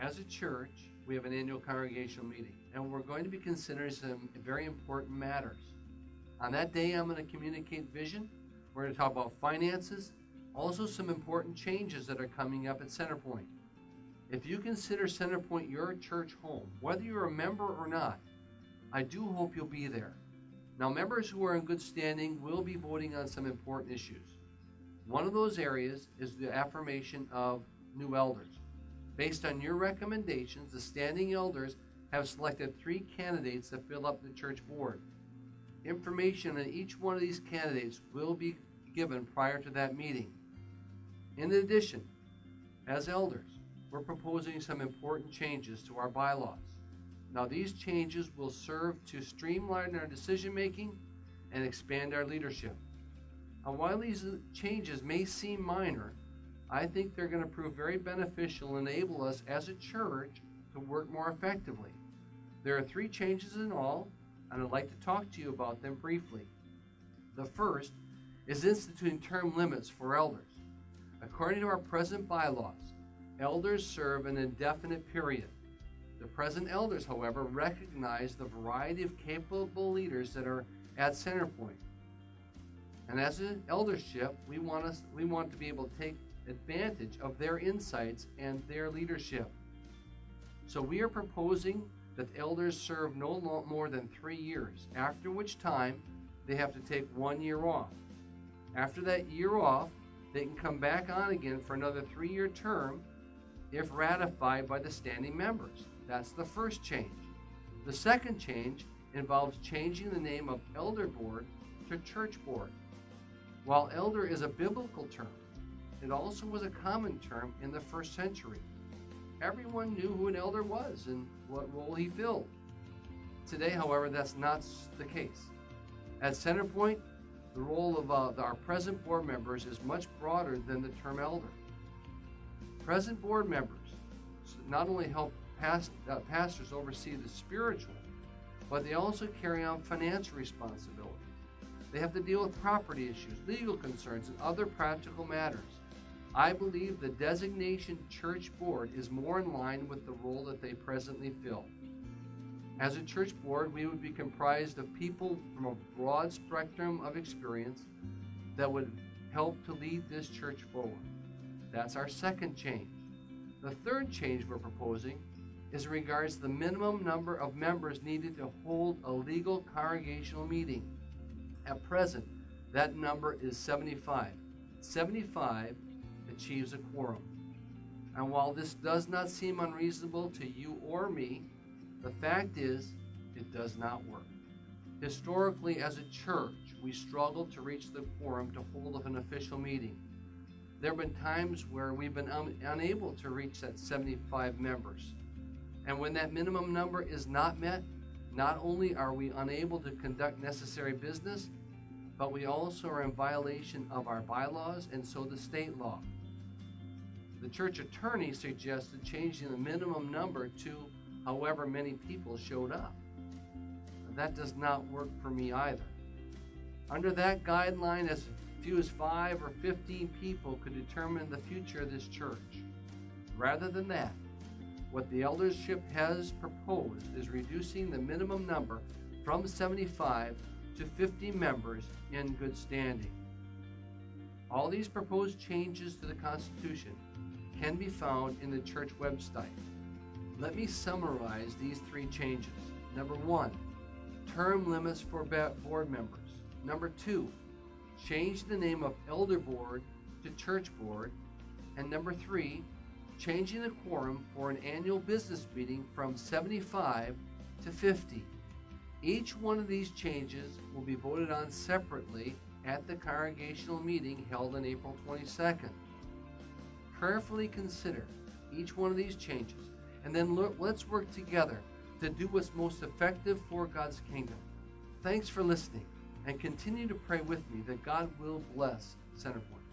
As a church, we have an annual congregational meeting, and we're going to be considering some very important matters. On that day, I'm going to communicate vision. We're going to talk about finances, also some important changes that are coming up at Centerpoint. If you consider Centerpoint your church home, whether you're a member or not, I do hope you'll be there. Now, members who are in good standing will be voting on some important issues. One of those areas is the affirmation of new elders. Based on your recommendations, the standing elders have selected 3 candidates to fill up the church board. Information on each one of these candidates will be given prior to that meeting. In addition, as elders, we're proposing some important changes to our bylaws. Now, these changes will serve to streamline our decision-making and expand our leadership. And while these changes may seem minor, I think they're going to prove very beneficial and enable us as a church to work more effectively. There are 3 changes in all, and I'd like to talk to you about them briefly. The first is instituting term limits for elders. According to our present bylaws, elders serve an indefinite period. The present elders, however, recognize the variety of capable leaders that are at Centerpoint. And as an eldership, we want to be able to take advantage of their insights and their leadership. So we are proposing that elders serve no more than 3 years, after which time they have to take 1 year off. After that year off, they can come back on again for another 3-year term if ratified by the standing members. That's the first change. The second change involves changing the name of elder board to church board. While elder is a biblical term, it also was a common term in the 1st century. Everyone knew who an elder was and what role he filled. Today, however, that's not the case. At Centerpoint, the role of our present board members is much broader than the term elder. Present board members not only help pastors oversee the spiritual, but they also carry on financial responsibilities. They have to deal with property issues, legal concerns, and other practical matters. I believe the designation church board is more in line with the role that they presently fill. As a church board, we would be comprised of people from a broad spectrum of experience that would help to lead this church forward. That's our second change. The third change we're proposing is in regards to the minimum number of members needed to hold a legal congregational meeting. At present, that number is 75. 75 achieves a quorum. And while this does not seem unreasonable to you or me, the fact is, it does not work. Historically, as a church, we struggled to reach the quorum to hold an official meeting. There have been times where we've been unable to reach that 75 members. And when that minimum number is not met, not only are we unable to conduct necessary business, but we also are in violation of our bylaws and so the state law. The church attorney suggested changing the minimum number to however many people showed up. That does not work for me either. Under that guideline, as few as 5 or 15 people could determine the future of this church. Rather than that, what the eldership has proposed is reducing the minimum number from 75 to 50 members in good standing. All these proposed changes to the Constitution can be found in the church website. Let me summarize these 3 changes. Number 1, term limits for board members. Number 2, change the name of elder board to church board. And number 3, changing the quorum for an annual business meeting from 75 to 50. Each one of these changes will be voted on separately at the congregational meeting held on April 22nd. Prayerfully consider each one of these changes, and then let's work together to do what's most effective for God's kingdom. Thanks for listening, and continue to pray with me that God will bless Centerpoint.